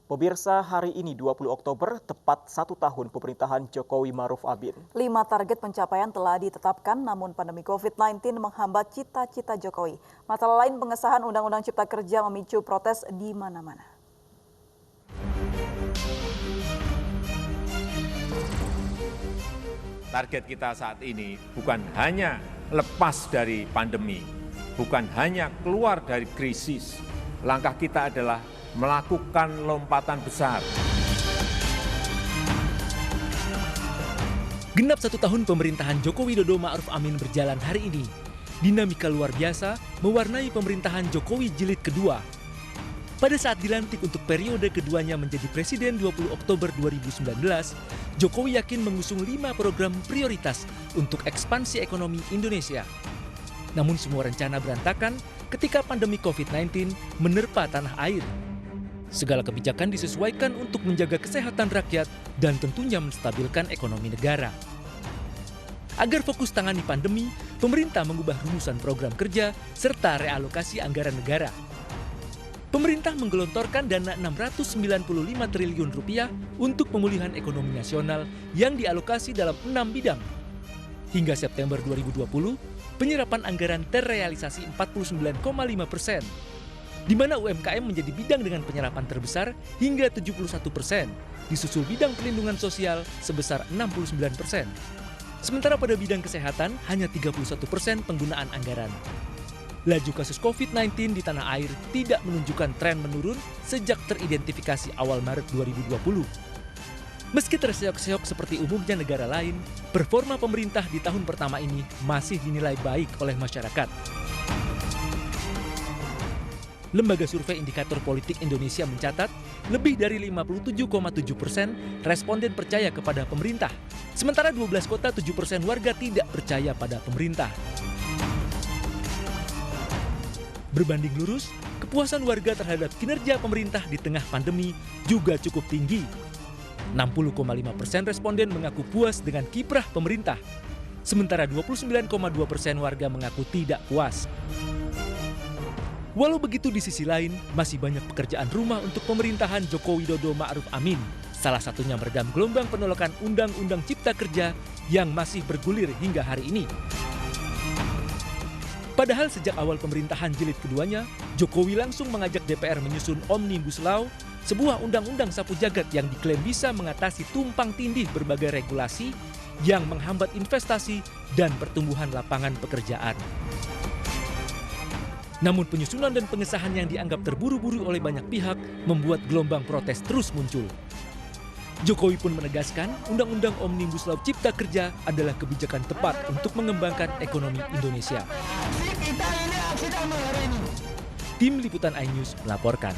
Pemirsa, hari ini 20 Oktober tepat 1 tahun pemerintahan Jokowi Maruf Amin. 5 target pencapaian telah ditetapkan, namun pandemi COVID-19 menghambat cita-cita Jokowi. Masalah lain, pengesahan Undang-Undang Cipta Kerja memicu protes di mana-mana. Target kita saat ini bukan hanya lepas dari pandemi, bukan hanya keluar dari krisis. Langkah kita adalah melakukan lompatan besar. Genap 1 tahun pemerintahan Joko Widodo Ma'ruf Amin berjalan hari ini. Dinamika luar biasa mewarnai pemerintahan Jokowi jilid kedua. Pada saat dilantik untuk periode keduanya menjadi Presiden 20 Oktober 2019, Jokowi yakin mengusung 5 program prioritas untuk ekspansi ekonomi Indonesia. Namun semua rencana berantakan ketika pandemi COVID-19 menerpa tanah air. Segala kebijakan disesuaikan untuk menjaga kesehatan rakyat dan tentunya menstabilkan ekonomi negara. Agar fokus tangani pandemi, pemerintah mengubah rumusan program kerja serta realokasi anggaran negara. Pemerintah menggelontorkan dana 695 triliun rupiah untuk pemulihan ekonomi nasional yang dialokasi dalam 6 bidang. Hingga September 2020, penyerapan anggaran terrealisasi 49,5%. Di mana UMKM menjadi bidang dengan penyerapan terbesar hingga 71%, disusul bidang perlindungan sosial sebesar 69%. Sementara pada bidang kesehatan hanya 31% penggunaan anggaran. Laju kasus COVID-19 di tanah air tidak menunjukkan tren menurun sejak teridentifikasi awal Maret 2020. Meski terseok-seok seperti umumnya negara lain, performa pemerintah di tahun pertama ini masih dinilai baik oleh masyarakat. Lembaga Survei Indikator Politik Indonesia mencatat lebih dari 57,7% responden percaya kepada pemerintah. Sementara 12 kota 7% warga tidak percaya pada pemerintah. Berbanding lurus, kepuasan warga terhadap kinerja pemerintah di tengah pandemi juga cukup tinggi. 60,5% responden mengaku puas dengan kiprah pemerintah. Sementara 29,2% warga mengaku tidak puas. Walau begitu, di sisi lain, masih banyak pekerjaan rumah untuk pemerintahan Joko Widodo Ma'ruf Amin. Salah satunya meredam gelombang penolakan Undang-Undang Cipta Kerja yang masih bergulir hingga hari ini. Padahal sejak awal pemerintahan jilid keduanya, Jokowi langsung mengajak DPR menyusun Omnibus Law, sebuah undang-undang sapu jagat yang diklaim bisa mengatasi tumpang tindih berbagai regulasi yang menghambat investasi dan pertumbuhan lapangan pekerjaan. Namun penyusunan dan pengesahan yang dianggap terburu-buru oleh banyak pihak membuat gelombang protes terus muncul. Jokowi pun menegaskan Undang-Undang Omnibus Law Cipta Kerja adalah kebijakan tepat untuk mengembangkan ekonomi Indonesia. Tim Liputan iNews melaporkan.